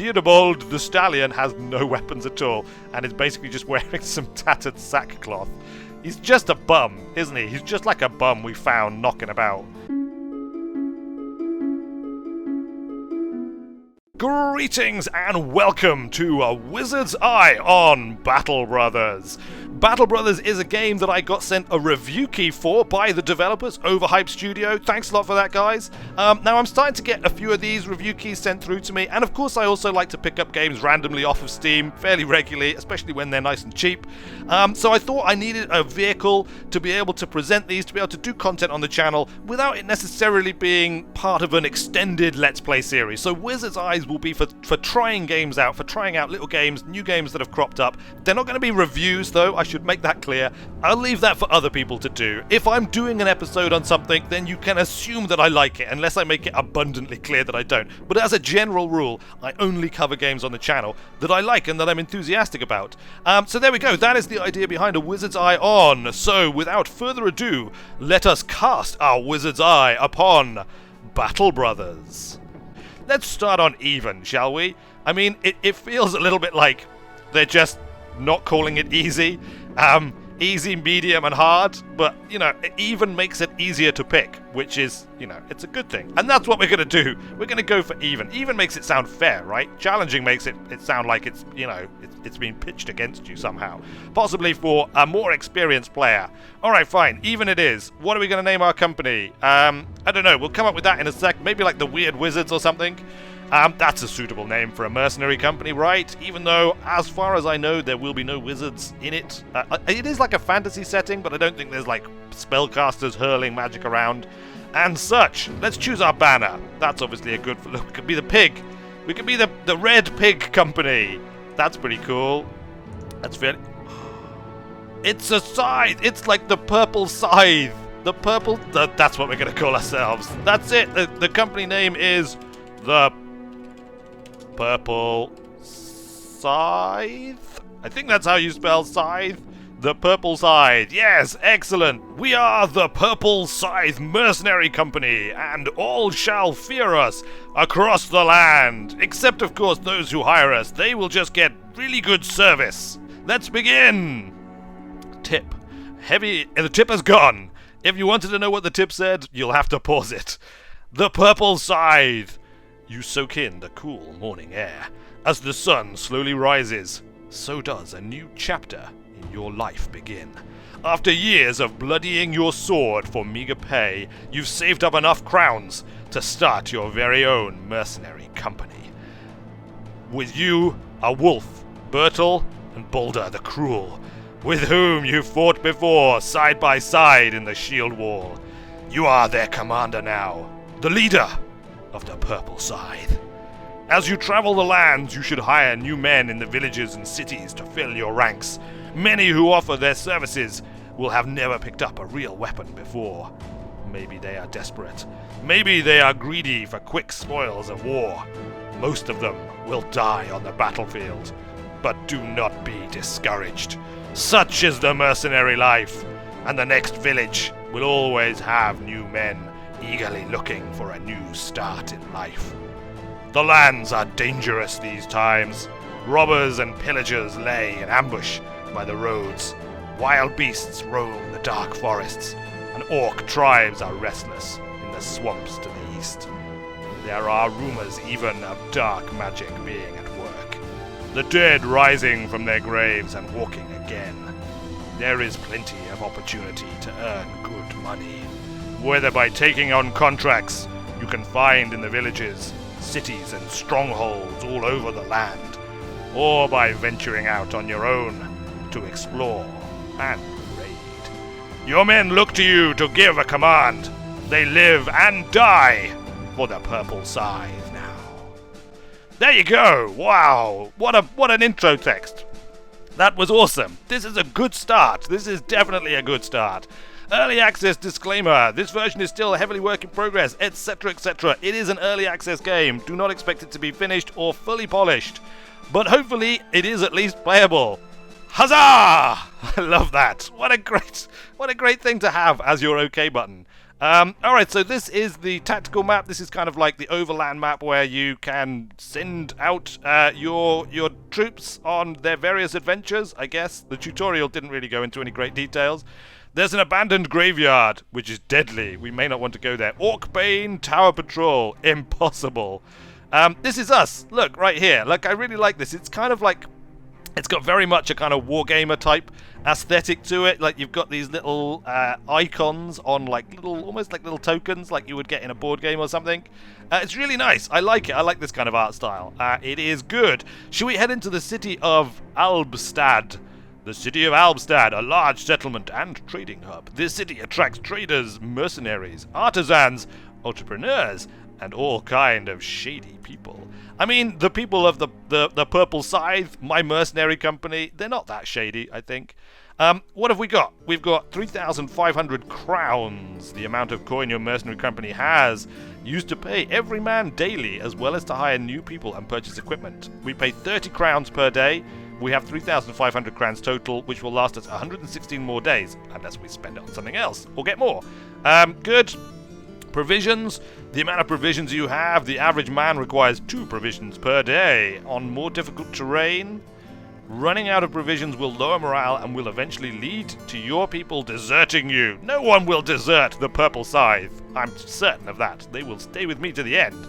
Theodobald the Stallion has no weapons at all and is basically just wearing some tattered sackcloth. He's just a bum, isn't he? He's just like a bum we found knocking about. Greetings and welcome to A Wizard's Eye on Battle Brothers. Battle Brothers is a game that I got sent a review key for by the developers, Overhype Studio. Thanks a lot for that, guys. Now, I'm starting to get a few of these review keys sent through to me, and of course I also like to pick up games randomly off of Steam fairly regularly, especially when they're nice and cheap. So I thought I needed a vehicle to be able to present these, to be able to do content on the channel without it necessarily being part of an extended Let's Play series. So Wizard's Eyes will be for trying games out, for trying out little games, new games that have cropped up. They're not going to be reviews, though. I should make that clear. I'll leave that for other people to do. If I'm doing an episode on something, then you can assume that I like it, unless I make it abundantly clear that I don't. But as a general rule, I only cover games on the channel that I like and that I'm enthusiastic about. So there we go. That is the idea behind A Wizard's Eye on. So without further ado, let us cast our Wizard's Eye upon Battle Brothers. Let's start on even, shall we? I mean, it feels a little bit like they're just not calling it easy. Easy, medium, and hard, but, you know, it even makes it easier to pick, which is, you know, it's a good thing. And that's what we're going to do. We're going to go for even. Even makes it sound fair, right? Challenging makes it sound like it's, you know, it's been pitched against you somehow. Possibly for a more experienced player. Alright, fine. Even it is. What are we going to name our company? I don't know. We'll come up with that in a sec. Maybe like the Weird Wizards or something. That's a suitable name for a mercenary company, right? Even though, as far as I know, there will be no wizards in it. It is like a fantasy setting, but I don't think there's like spellcasters hurling magic around and such. Let's choose our banner. That's obviously a good look. We could be the pig. We could be the Red Pig Company. That's pretty cool. That's fair. It's a scythe. It's like the purple scythe. The purple. That's what we're going to call ourselves. That's it. The company name is the Purple Scythe? I think that's how you spell scythe. The Purple Scythe. Yes, excellent. We are the Purple Scythe Mercenary Company, and all shall fear us across the land. Except, of course, those who hire us. They will just get really good service. Let's begin. Tip. The tip has gone. If you wanted to know what the tip said, you'll have to pause it. The Purple Scythe. You soak in the cool morning air. As the sun slowly rises, so does a new chapter in your life begin. After years of bloodying your sword for meager pay, you've saved up enough crowns to start your very own mercenary company. With you are Wolf, Bertil, and Boulder the Cruel, with whom you fought before side by side in the shield wall. You are their commander now, the leader of the Purple Scythe. As you travel the lands, you should hire new men in the villages and cities to fill your ranks. Many who offer their services will have never picked up a real weapon before. Maybe they are desperate. Maybe they are greedy for quick spoils of war. Most of them will die on the battlefield. But do not be discouraged. Such is the mercenary life, and the next village will always have new men eagerly looking for a new start in life. The lands are dangerous these times. Robbers and pillagers lay in ambush by the roads. Wild beasts roam the dark forests, and orc tribes are restless in the swamps to the east. There are rumors even of dark magic being at work. The dead rising from their graves and walking again. There is plenty of opportunity to earn good money, whether by taking on contracts you can find in the villages, cities, and strongholds all over the land, or by venturing out on your own to explore and raid. Your men look to you to give a command. They live and die for the Purple Scythe now. There you go! Wow! What an intro text! That was awesome. This is a good start. This is definitely a good start. Early access disclaimer. This version is still a heavily work in progress, etc., etc. It is an early access game. Do not expect it to be finished or fully polished. But hopefully it is at least playable. Huzzah! I love that. What a great thing to have as your OK button. Alright, so this is the tactical map. This is kind of like the overland map where you can send out your troops on their various adventures, I guess. The tutorial didn't really go into any great details. There's an abandoned graveyard, which is deadly. We may not want to go there. Orcbane Tower Patrol. Impossible. This is us. Look, right here. Like, I really like this. It's kind of like... It's got very much a kind of wargamer type aesthetic to it. Like, you've got these little icons on, like, almost like little tokens, like you would get in a board game or something. It's really nice. I like it. I like this kind of art style. It is good. Should we head into the city of Albstad? The city of Albstad, a large settlement and trading hub. This city attracts traders, mercenaries, artisans, entrepreneurs, and all kind of shady people. I mean, the people of the Purple Scythe, my mercenary company, they're not that shady, I think. What have we got? We've got 3,500 crowns, the amount of coin your mercenary company has, used to pay every man daily, as well as to hire new people and purchase equipment. We pay 30 crowns per day. We have 3,500 crowns total, which will last us 116 more days, unless we spend it on something else, or get more. Good. Provisions. The amount of provisions you have, the average man requires 2 provisions per day. On more difficult terrain, running out of provisions will lower morale and will eventually lead to your people deserting you. No one will desert the Purple Scythe. I'm certain of that. They will stay with me to the end.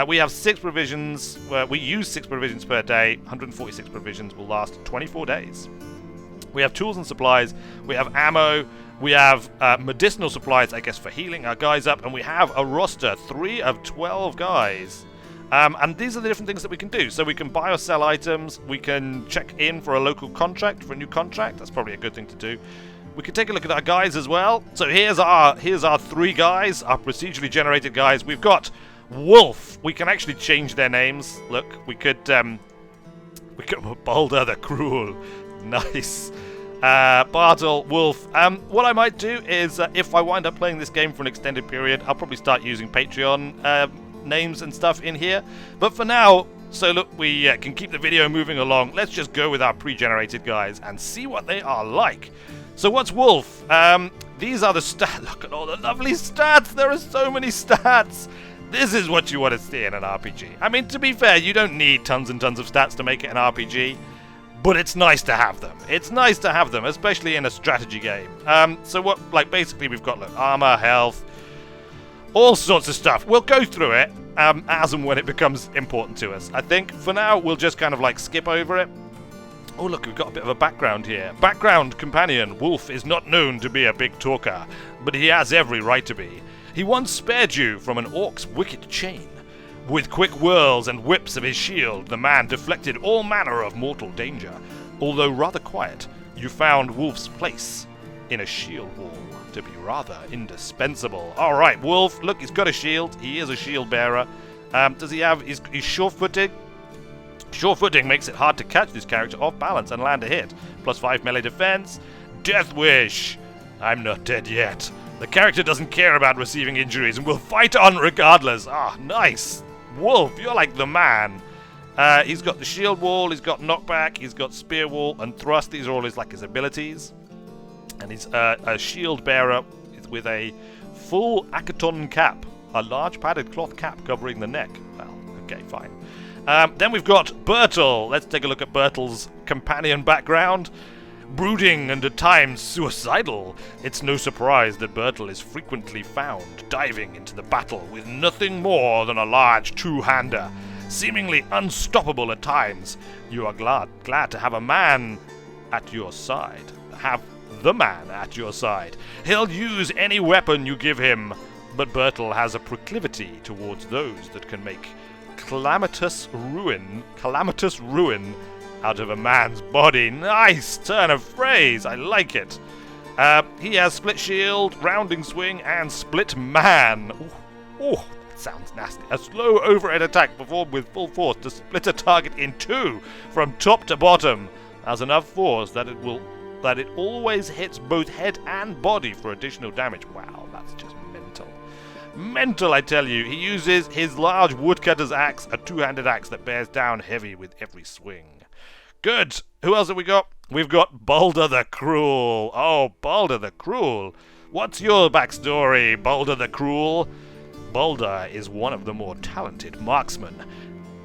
We have 6 provisions. We use 6 provisions per day. 146 provisions will last 24 days. We have tools and supplies. We have ammo. We have medicinal supplies, I guess, for healing our guys up. And we have a roster, 3 of 12 guys. And these are the different things that we can do. So we can buy or sell items. We can check in for a local contract, for a new contract. That's probably a good thing to do. We can take a look at our guys as well. So here's our 3 guys, our procedurally generated guys. We've got Wolf. We can actually change their names. Look, we could Balder the Cruel. Nice. Bertil, Wolf. What I might do is, if I wind up playing this game for an extended period, I'll probably start using Patreon names and stuff in here. But for now, so look, we can keep the video moving along. Let's just go with our pre-generated guys and see what they are like. So what's Wolf? These are the stats. Look at all the lovely stats. There are so many stats. This is what you want to see in an RPG. I mean, to be fair, you don't need tons and tons of stats to make it an RPG. But it's nice to have them. It's nice to have them, especially in a strategy game. So what, like, basically we've got, look, armor, health, all sorts of stuff. We'll go through it as and when it becomes important to us. I think for now we'll just kind of like skip over it. Oh look, we've got a bit of a background here. Background companion. Wolf is not known to be a big talker, but he has every right to be. He once spared you from an orc's wicked chain. With quick whirls and whips of his shield, the man deflected all manner of mortal danger. Although rather quiet, you found Wolf's place in a shield wall to be rather indispensable. Alright, Wolf, look, he's got a shield. He is a shield bearer. Does he have... He's sure-footed? Sure-footing makes it hard to catch this character off balance and land a hit. Plus 5 melee defense. Death Wish. I'm not dead yet. The character doesn't care about receiving injuries and will fight on regardless. Ah, nice. Wolf, you're like the man. He's got the shield wall, he's got knockback, he's got spear wall and thrust. These are all his abilities. And he's a shield bearer with a full Akaton cap, a large padded cloth cap covering the neck. Well, okay, fine. Then we've got Bertil. Let's take a look at Bertil's companion background. Brooding and at times suicidal, it's no surprise that Bertil is frequently found diving into the battle with nothing more than a large two-hander, seemingly unstoppable at times. You are glad to have a man at your side. Have the man at your side. He'll use any weapon you give him, but Bertil has a proclivity towards those that can make calamitous ruin out of a man's body. Nice turn of phrase. I like it. He has split shield, rounding swing, and split man. Ooh, that sounds nasty. A slow overhead attack performed with full force to split a target in 2 from top to bottom. Has enough force that it always hits both head and body for additional damage. Wow, that's just mental. Mental, I tell you. He uses his large woodcutter's axe, a two-handed axe that bears down heavy with every swing. Good. Who else have we got? We've got Balder the Cruel. Oh, Balder the Cruel. What's your backstory, Boulder the Cruel? Boulder is one of the more talented marksmen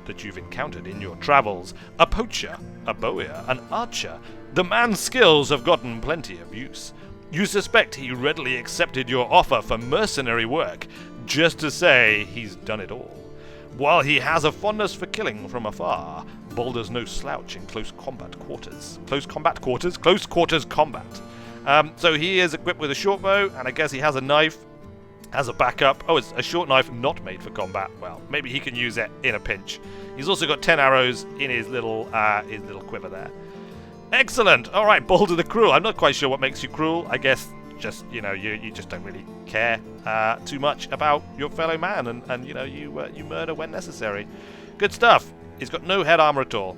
that you've encountered in your travels. A poacher, a bowyer, an archer. The man's skills have gotten plenty of use. You suspect he readily accepted your offer for mercenary work, just to say he's done it all. While he has a fondness for killing from afar, Boulder's no slouch in close combat quarters. Close quarters combat. So he is equipped with a short bow, and I guess he has a knife as a backup. Oh, it's a short knife not made for combat. Well, maybe he can use it in a pinch. He's also got 10 arrows in his little quiver there. Excellent. All right, Boulder the Cruel. I'm not quite sure what makes you cruel. I guess just, you just don't really care too much about your fellow man, and you murder when necessary. Good stuff. He's got no head armor at all.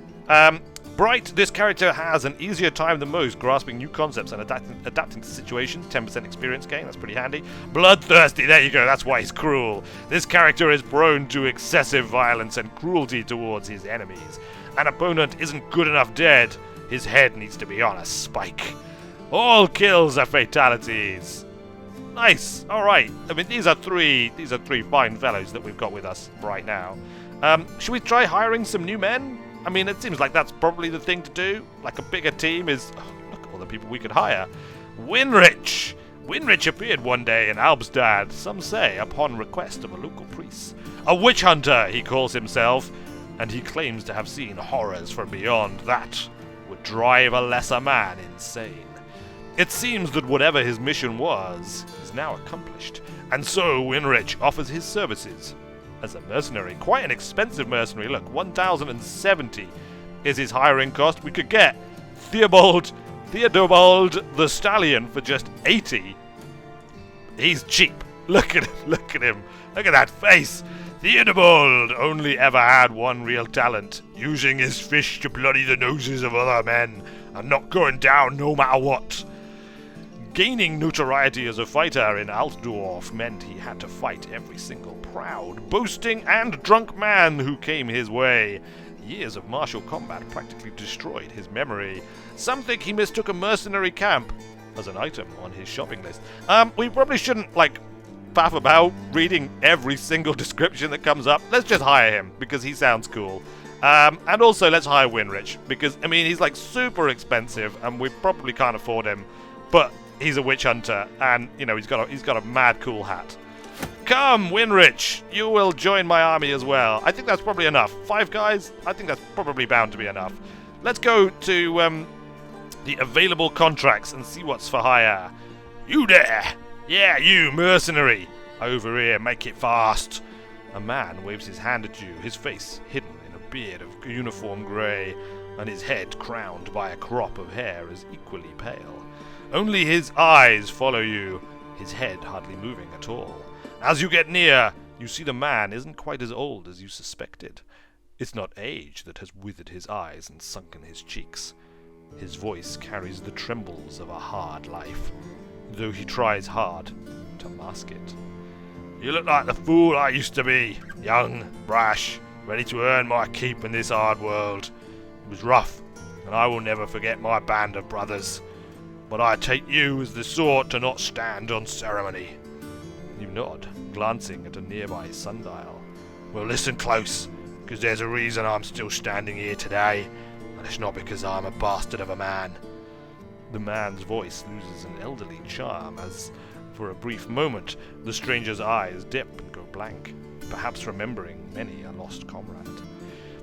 Bright, this character has an easier time than most grasping new concepts and adapting to situations. 10% experience gain, that's pretty handy. Bloodthirsty, there you go, that's why he's cruel. This character is prone to excessive violence and cruelty towards his enemies. An opponent isn't good enough dead, his head needs to be on a spike. All kills are fatalities. Nice, alright. I mean, these are three fine fellows that we've got with us right now. Should we try hiring some new men? I mean, it seems like that's probably the thing to do. Like a bigger team is... Oh, look at all the people we could hire. Winrich! Winrich appeared one day in Albstad, some say, upon request of a local priest. A witch hunter, he calls himself, and he claims to have seen horrors from beyond that would drive a lesser man insane. It seems that whatever his mission was is now accomplished, and so Winrich offers his services as a mercenary. Quite an expensive mercenary. Look, 1,070 is his hiring cost. We could get Theobald the Stallion for just 80. He's cheap. Look at him. Look at him. Look at that face. Theobald only ever had one real talent, using his fish to bloody the noses of other men and not going down no matter what. Gaining notoriety as a fighter in Altdorf meant he had to fight every single proud, boasting, and drunk man who came his way. Years of martial combat practically destroyed his memory. Some think he mistook a mercenary camp as an item on his shopping list. We probably shouldn't, faff about reading every single description that comes up. Let's just hire him, because he sounds cool. And also, let's hire Winrich, because, I mean, he's, super expensive, and we probably can't afford him. But he's a witch hunter, and he's got a mad cool hat. Come, Winrich, you will join my army as well. I think that's probably enough. 5 guys, I think that's probably bound to be enough. Let's go to the available contracts and see what's for hire. You there! Yeah, you mercenary! Over here, make it fast. A man waves his hand at you, his face hidden in a beard of uniform grey, and his head crowned by a crop of hair is equally pale. Only his eyes follow you, his head hardly moving at all. As you get near, you see the man isn't quite as old as you suspected. It's not age that has withered his eyes and sunken his cheeks. His voice carries the trembles of a hard life, though he tries hard to mask it. You look like the fool I used to be, young, brash, ready to earn my keep in this hard world. It was rough, and I will never forget my band of brothers. But I take you as the sort to not stand on ceremony. You nod, glancing at a nearby sundial. Well, listen close, because there's a reason I'm still standing here today, and it's not because I'm a bastard of a man. The man's voice loses an elderly charm as, for a brief moment, the stranger's eyes dip and go blank, perhaps remembering many a lost comrade.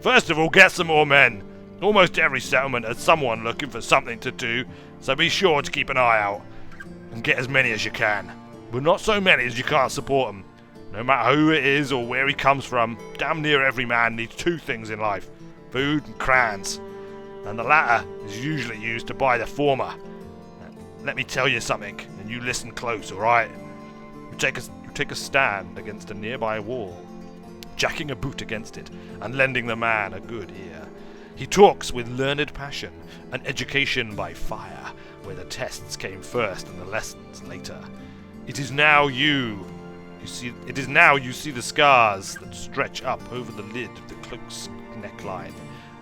First of all, get some more men. Almost every settlement has someone looking for something to do, so be sure to keep an eye out, and get as many as you can. But not so many as you can't support them. No matter who it is or where he comes from, damn near every man needs 2 things in life, food and crayons, and the latter is usually used to buy the former. Let me tell you something, and you listen close, alright? You take a stand against a nearby wall, jacking a boot against it, and lending the man a good ear. He talks with learned passion, an education by fire, where the tests came first and the lessons later. It is now you see the scars that stretch up over the lid of the cloak's neckline,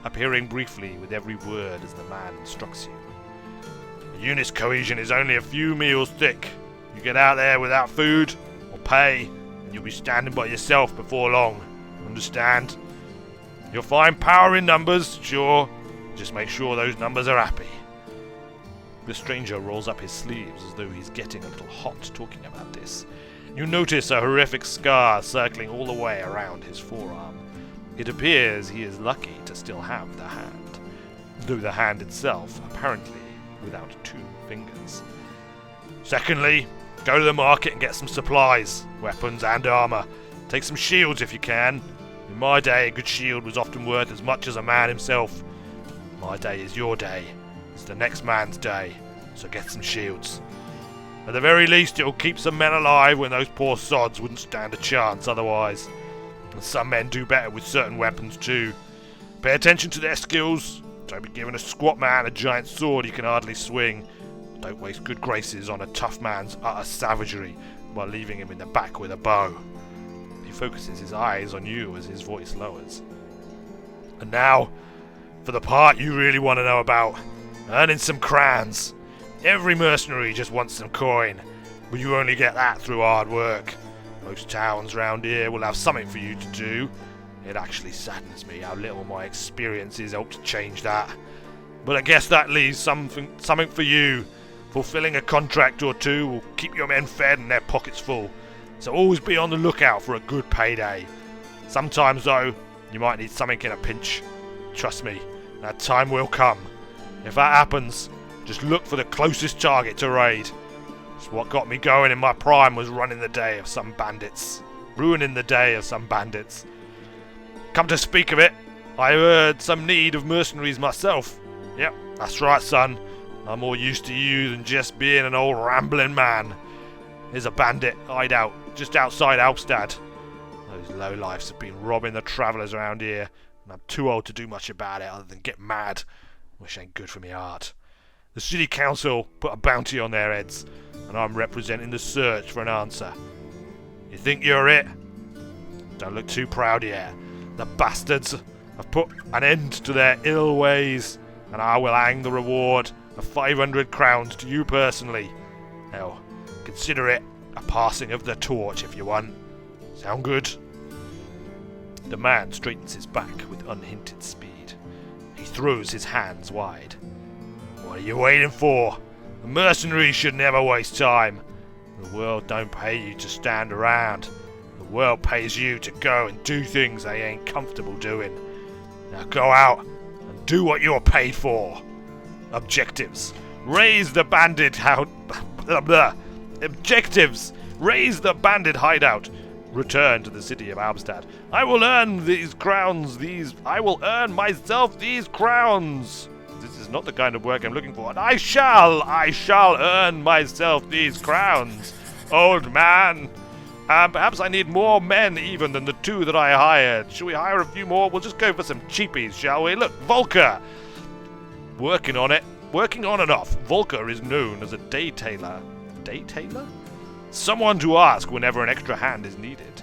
appearing briefly with every word as the man instructs you. The unit's cohesion is only a few meals thick, You get out there without food or pay, and you'll be standing by yourself before long. Understand? You'll find power in numbers, sure. Just make sure those numbers are happy. The stranger rolls up his sleeves as though he's getting a little hot talking about this. You notice a horrific scar circling all the way around his forearm. It appears he is lucky to still have the hand, though the hand itself apparently without 2 fingers. Secondly, go to the market and get some supplies, weapons and armor. Take some shields if you can. In my day, a good shield was often worth as much as a man himself. My day is your day. It's the next man's day, so get some shields. At the very least, it'll keep some men alive when those poor sods wouldn't stand a chance otherwise. And some men do better with certain weapons too. Pay attention to their skills. Don't be giving a squat man a giant sword he can hardly swing. Don't waste good graces on a tough man's utter savagery while leaving him in the back with a bow. He focuses his eyes on you as his voice lowers. And now, for the part you really want to know about. Earning some crowns. Every mercenary just wants some coin, but you only get that through hard work. Most towns round here will have something for you to do. It actually saddens me how little my experiences help to change that. But I guess that leaves something for you. Fulfilling a contract or two will keep your men fed and their pockets full. So always be on the lookout for a good payday. Sometimes though, you might need something in a pinch. Trust me, that time will come. If that happens, just look for the closest target to raid. It's what got me going in my prime was ruining the day of some bandits. Come to speak of it, I heard some need of mercenaries myself. Yep, that's right, son. I'm more used to you than just being an old rambling man. There's a bandit hideout just outside Alpstad. Those lowlifes have been robbing the travellers around here, and I'm too old to do much about it other than get mad, which ain't good for me heart. The city council put a bounty on their heads, and I'm representing the search for an answer. You think you're it? Don't look too proud yet. The bastards have put an end to their ill ways, and I will hang the reward of 500 crowns to you personally. Hell, consider it a passing of the torch if you want. Sound good? The man straightens his back with unhinted speed. He throws his hands wide. What are you waiting for? A mercenary should never waste time. The world don't pay you to stand around. The world pays you to go and do things they ain't comfortable doing. Now go out and do what you're paid for. Objectives. Raise the bandit Objectives. Raise the bandit hideout. Return to the city of Albstad. I will earn these crowns. I will earn myself these crowns. This is not the kind of work I'm looking for. And I shall earn myself these crowns. Old man. Perhaps I need more men even than the 2 that I hired. Shall we hire a few more? We'll just go for some cheapies, shall we? Look, Volker. Working on it. Working on and off. Volker is known as a day tailor. Day tailor? Someone to ask whenever an extra hand is needed.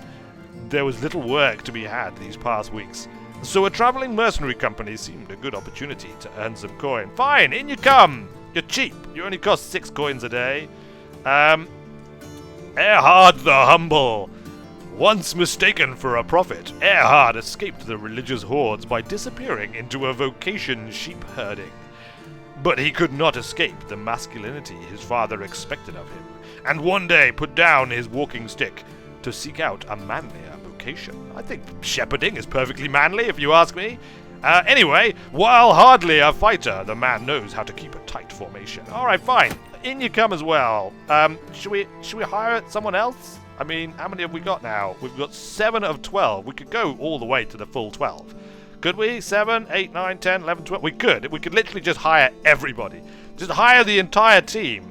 There was little work to be had these past weeks, so a travelling mercenary company seemed a good opportunity to earn some coin. Fine, in you come! You're cheap. You only cost 6 coins a day. Erhard the Humble. Once mistaken for a prophet, Erhard escaped the religious hordes by disappearing into a vocation sheep herding. But he could not escape the masculinity his father expected of him, and one day put down his walking stick to seek out a manlier vocation. I think shepherding is perfectly manly, if you ask me. Anyway, while hardly a fighter, the man knows how to keep a tight formation. Alright, fine. In you come as well. Should we hire someone else? I mean, how many have we got now? We've got 7 of 12. We could go all the way to the full 12. Could we? 7, 8, 9, 10, 11, 12? We could. We could literally just hire everybody. Just hire the entire team.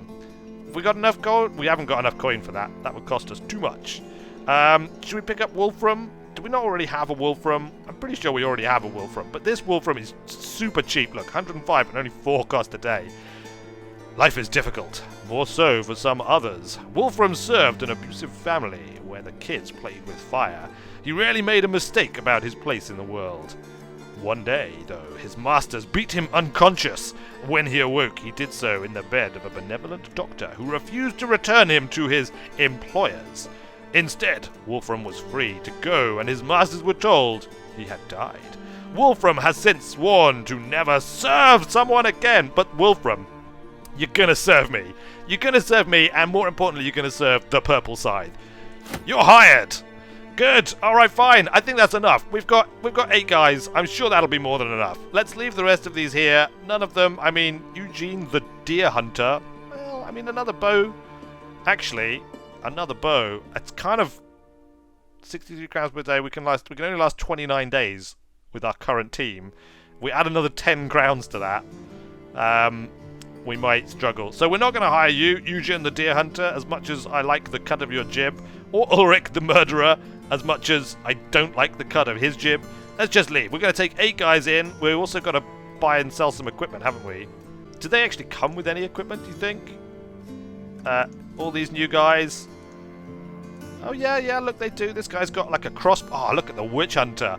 Have we got enough coin? We haven't got enough coin for that. That would cost us too much. Should we pick up Wolfram? Do we not already have a Wolfram? I'm pretty sure we already have a Wolfram. But this Wolfram is super cheap. Look, 105 and only 4 cost a day. Life is difficult. More so for some others. Wolfram served an abusive family where the kids played with fire. He rarely made a mistake about his place in the world. One day, though, his masters beat him unconscious. When he awoke, he did so in the bed of a benevolent doctor who refused to return him to his employers. Instead, Wolfram was free to go, and his masters were told he had died. Wolfram has since sworn to never serve someone again. But Wolfram, you're gonna serve me. You're gonna serve me, and more importantly, you're gonna serve the Purple Scythe. You're hired! Good. All right, fine. I think that's enough. We've got 8 guys. I'm sure that'll be more than enough. Let's leave the rest of these here. None of them. I mean, Eugene the Deer Hunter. Well, I mean, another bow. Actually, another bow. It's kind of 63 crowns per day. We can only last 29 days with our current team. We add another 10 crowns to that. We might struggle. So we're not going to hire you, Eugene the Deer Hunter, as much as I like the cut of your jib, or Ulrich the Murderer, as much as I don't like the cut of his jib. Let's just leave. We're going to take 8 guys in. We've also got to buy and sell some equipment, haven't we? Do they actually come with any equipment, do you think? All these new guys. Oh, yeah, look, they do. This guy's got like a crossbow. Oh, look at the Witch Hunter.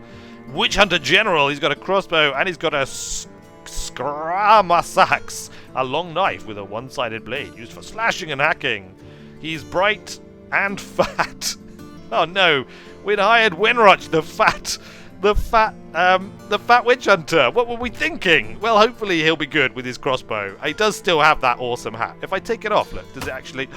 Witch Hunter General. He's got a crossbow, and he's got a Scramasax, a long knife with a one-sided blade used for slashing and hacking. He's bright and fat. Oh no, we'd hired Winrich, the fat witch hunter. What were we thinking? Well, hopefully he'll be good with his crossbow. He does still have that awesome hat. If I take it off, look, does it actually...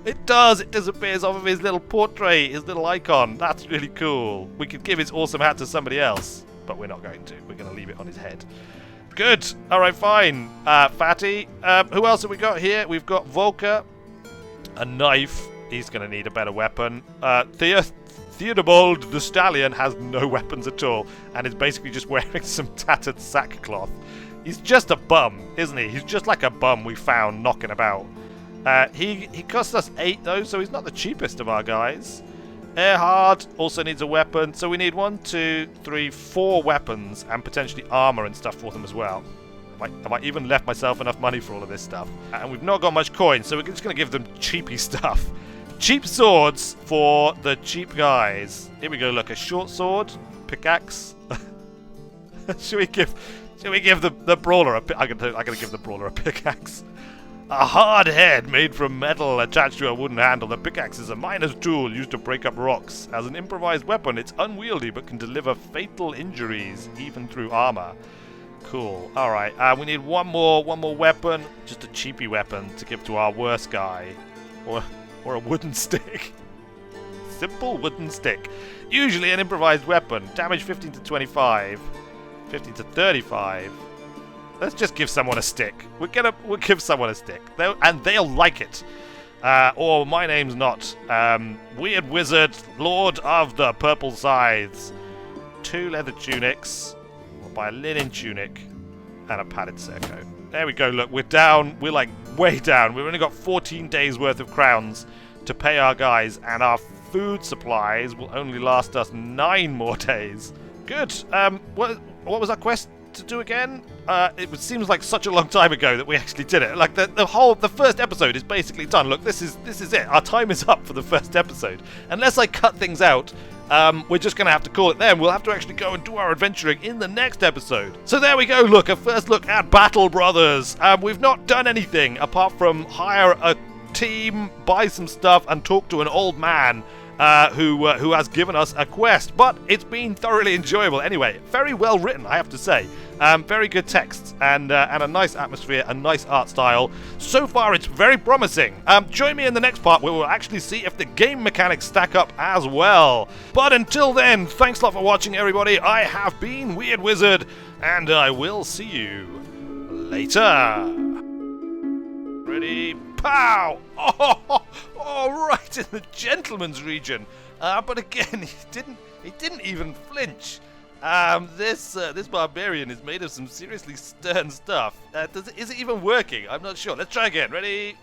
It does! It disappears off of his little portrait, his little icon. That's really cool. We could give his awesome hat to somebody else, but we're not going to. We're going to leave it on his head. Good. All right, fine. Fatty. Who else have we got here? We've got Volker. A knife. He's going to need a better weapon. Theodobald the Stallion has no weapons at all and is basically just wearing some tattered sackcloth. He's just a bum, isn't he? He's just like a bum we found knocking about. He cost us 8 though, so he's not the cheapest of our guys. Erhard also needs a weapon, so we need 1, 2, 3, 4 weapons and potentially armor and stuff for them as well. Have I even left myself enough money for all of this stuff? And we've not got much coin, so we're just going to give them cheapy stuff. Cheap swords for the cheap guys. Here we go, look, a short sword, pickaxe. Should we give the brawler a I'm gonna give the brawler a pickaxe. A hard head made from metal attached to a wooden handle. The pickaxe is a miner's tool used to break up rocks. As an improvised weapon, it's unwieldy but can deliver fatal injuries even through armor. Cool. All right. We need one more weapon, just a cheapy weapon to give to our worst guy, or a wooden stick. Simple wooden stick. Usually an improvised weapon. Damage 15 to 25, 15 to 35. Let's just give someone a stick. We'll give someone a stick, and they'll like it. Or my name's not. Weird Wizard, Lord of the Purple Scythes. 2 leather tunics. We'll buy a linen tunic and a padded surcoat. There we go. Look, we're down. We're like way down. We've only got 14 days worth of crowns to pay our guys, and our food supplies will only last us 9 more days. Good. What was our quest to do again? It seems like such a long time ago that we actually did it. Like the first episode is basically done. Look, this is it. Our time is up for the first episode. Unless I cut things out, we're just going to have to call it there. We'll have to actually go and do our adventuring in the next episode. So there we go. Look, a first look at Battle Brothers. We've not done anything apart from hire a team, buy some stuff, and talk to an old man who has given us a quest. But it's been thoroughly enjoyable anyway. Very well written, I have to say. Very good texts and a nice atmosphere, a nice art style. So far, it's very promising. Join me in the next part where we'll actually see if the game mechanics stack up as well. But until then, thanks a lot for watching, everybody. I have been Weird Wizard, and I will see you later. Ready? Pow! Oh, right in the gentleman's region. But again, he didn't even flinch. This barbarian is made of some seriously stern stuff. Is it even working? I'm not sure. Let's try again. Ready?